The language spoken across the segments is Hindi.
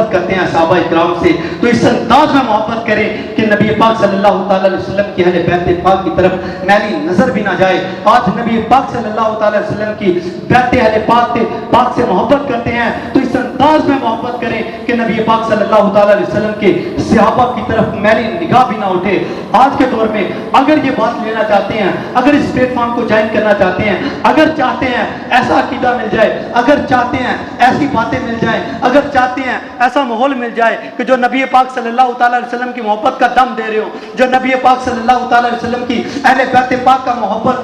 मोहब्बत करते हैं सहाबा इकराम से, तो इस अंदाज में मोहब्बत करें कि नबी पाक सल्लल्लाहु ताला अलैहि वसल्लम की अहले बैत पाक की तरफ मैली नजर भी ना जाए। आज नबी पाक सल्लल्लाहु ताला अलैहि वसल्लम की बैत अहले पाक से मोहब्बत करते हैं, तो इस अंदाज में मोहब्बत करें कि नबी पाक सल्लल्लाहु ताला अलैहि वसल्लम के सहाबा की तरफ मैली निगाह भी ना उठे। आज के दौर में अगर ये बात लेना चाहते हैं, अगर इस प्लेटफॉर्म को ज्वाइन करना चाहते हैं, अगर चाहते हैं ऐसा अकीदा मिल जाए, अगर चाहते हैं ऐसी बातें मिल जाए, अगर चाहते हैं ऐसा माहौल मिल जाए कि जो नबी पाक सल्लल्लाहु ताला अलैहि वसल्लम की मोहब्बत का दम दे रहे हो, जो नबी पाक सल्लल्लाहु ताला अलैहि वसल्लम की अहले बैत पाक का मोहब्बत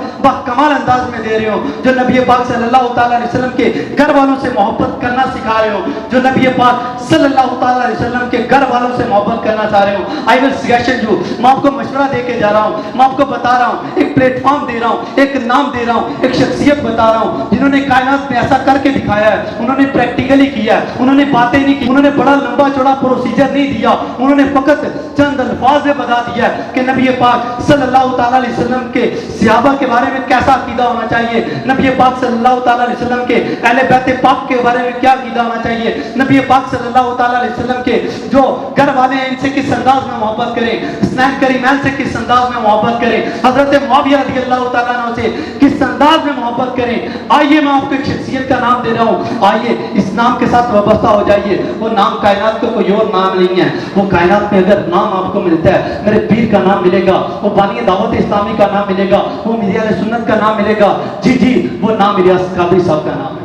कमाल अंदाज में दे रहे हो, जो नबी पाक सल्लल्लाहु ताला अलैहि वसल्लम के घर वालों से मोहब्बत करना सिखा रहे हो, जो नबी पाक सल्लल्लाहु ताला अलैहि वसल्लम के घर वालों से मोहब्बत करना चाह रहे हो, आई विल सजेशन यू, मैं आपको मशवरा दे के जा रहा हूँ, मैं आपको बता रहा हूँ, एक प्लेटफॉर्म दे रहा हूँ, एक नाम दे रहा हूँ, एक शख्सियत बता रहा हूँ जिन्होंने कायनात में ऐसा करके दिखाया है, उन्होंने प्रैक्टिकली किया है, उन्होंने बातें नहीं की, उन्होंने बड़ा लंबा चौड़ा प्रोसीजर नहीं दिया, उन्होंने फकत चंद अल्फाज में बता दिया कि नबी पाक सल्लल्लाहु ताला अलैहि वसल्लम के सहाबा के बारे में कैसा अकीदा होना चाहिए, नबी पाक सल्लल्लाहु ताला अलैहि वसल्लम के अहले बैत पाक के बारे में क्या अकीदा होना चाहिए, नबी पाक सल्लल्लाहु ताला अलैहि वसल्लम के जो घर वाले हैं इनसे किस अंदाज में मोहब्बत करें, स्नैन करीमैन से किस अंदाज में मोहब्बत करें, हजरत मुआविया रज़ियल्लाहु ताला अन्हु से किस अंदाज में मोहब्बत करें। आइए मैं आपको एक शख्सियत का नाम दे रहा हूँ, आइए इस नाम के साथ वाबस्ता हो जाइए। वो नाम कायनात का कोई और नाम नहीं है, वो कायनात में अगर नाम आपको मिलता है, मेरे पीर का नाम मिलेगा, वो बानी दावत इस्लामी का नाम मिलेगा, वो मिर्ज़ा अहले सुन्नत का नाम मिलेगा, जी जी वो नाम इलियास कादरी साहब का नाम है।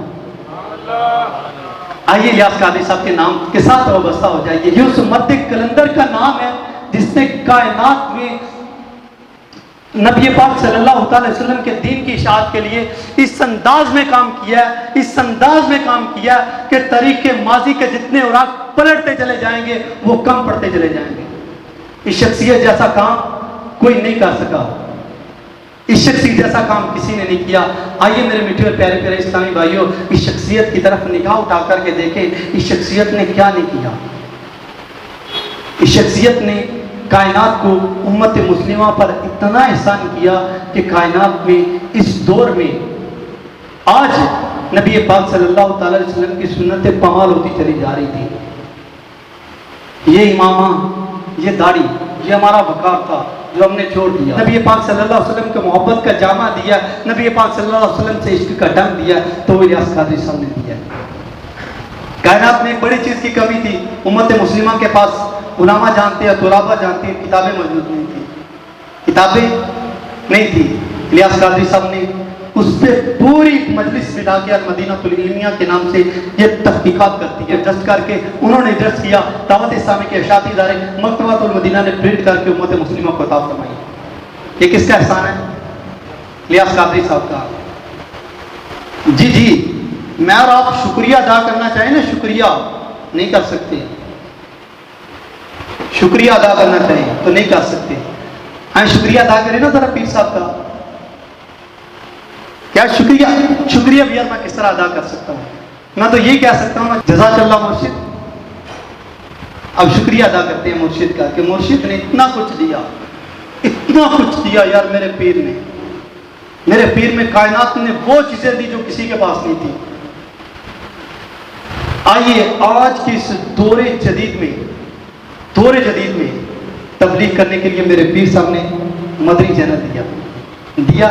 आइए इलियास कादरी साहब के नाम के साथ वाबस्ता हो जाइए। ये उस मर्द कलंदर का नाम है जिसने कायनात में नबी पाक सल्लल्लाहु अलैहि वसल्लम के दीन की इशाअत के लिए इस अंदाज में काम किया है, इस अंदाज में काम किया कि तरीके माजी के जितने औराक पलटते चले जाएंगे वो कम पड़ते चले जाएंगे। इस शख्सियत जैसा काम कोई नहीं कर सका, इस शख्सियत जैसा काम किसी ने नहीं किया। आइए मेरे मीठे और प्यारे प्यारे इस्लामी भाइयों, इस शख्सियत की तरफ निगाह उठा करके देखें इस शख्सियत ने क्या नहीं किया। इस शख्सियत ने कायनात को उम्मत मुस्लिमा पर इतना एहसान किया कि कायनात में इस दौर में आज नबी पाक सल्लल्लाहु ताला अलैहि वसल्लम की सुन्नतें कमाल होती चली जा रही थी। ये इमामा, ये दाढ़ी, ये हमारा वकार था जो हमने छोड़ दिया। नबी पाक सल्लल्लाहु अलैहि वसल्लम को मोहब्बत का जामा दिया, नबी पाक सल्लल्लाहु अलैहि वसल्लम से इश्क का डंग दिया, तो वो इलियास कादरी साहब ने दिया। कायनात में एक बड़ी चीज की कमी थी, उम्मत मुस्लिमा के पास उलामा जानते हैं, तुलाबा जानते हैं, किताबें मौजूद नहीं थी, किताबें नहीं थी। इलियास कादरी साहब ने उस पर पूरी मजलिस बिठा के मदीनातुल इल्मिया के नाम से ये तहकीकात करती है, जस्ट करके उन्होंने जस्ट किया, दावत इस्लामी के इरशादी इदारे मकतबातुल मदीना ने प्रिंट करके उम्मत मुस्लिमा को अता फरमाई। ये किसका एहसान है? इलियास कादरी साहब का। जी जी, मैं और आप शुक्रिया अदा करना चाहें ना, शुक्रिया नहीं कर सकते, शुक्रिया अदा करना चाहिए तो नहीं कर सकते। हाँ शुक्रिया अदा करें ना जरा पीर साहब का। क्या शुक्रिया भी यार मैं किस तरह अदा कर सकता हूँ? मैं तो ये कह सकता हूँ जज़ाकल्लाह मुर्शिद। अब शुक्रिया अदा करते हैं मुर्शिद का कि मुर्शिद ने इतना कुछ दिया, इतना कुछ दिया यार मेरे पीर ने, मेरे पीर में कायनात ने वो चीजें दी जो किसी के पास नहीं थी। आइए आज की इस दौरे जदीद में तबलीग करने के लिए मेरे पीर साहब ने मदरी जन्नत दिया।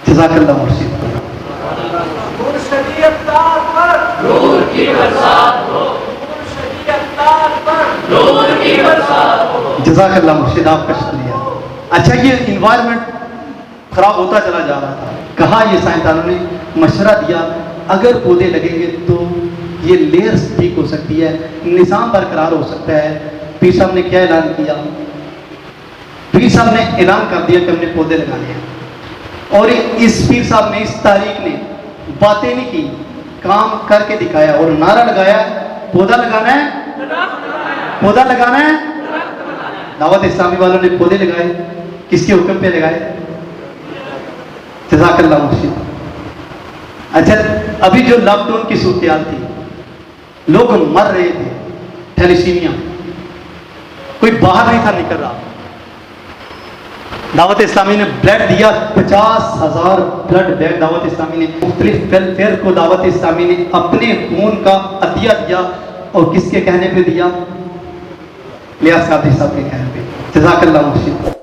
जज़ाकल्लाह मुर्शिद। जज़ाकल्लाह मुर्शिद, आपका शुक्रिया। अच्छा ये इन्वायरमेंट खराब होता चला जा रहा था, कहा ये साइंसदानों ने मशवरा दिया अगर पौधे लगेंगे तो ये लेयर्स ठीक हो सकती है, निज़ाम बरकरार हो सकता है। पीर साहब ने क्या ऐलान किया? पीर साहब ने ऐलान कर दिया कि हमने पौधे लगाने हैं। और इस पीर साहब ने, इस तारीख ने बातें नहीं की, काम करके दिखाया और नारा लगाया, पौधा लगाना है, पौधा लगाना है। दावत इस्लामी वालों ने पौधे लगाए, किसके हुक्म पे लगाए? जज़ाकल्लाह मुर्शिद। अच्छा अभी जो लॉकडाउन की सूरत थी, लोग मर रहे थे, थैलेसीमिया, कोई बाहर नहीं था निकल रहा, दावत इस्लामी ने ब्लड दिया, 50,000 ब्लड बैग दावत इस्लामी ने मुख्तलिफ वेलफेयर को दावत इस्लामी ने अपने खून का अतिया दिया। और किसके कहने पे दिया? लियास कादरी साहब के कहने पे। जज़ाकल्लाह।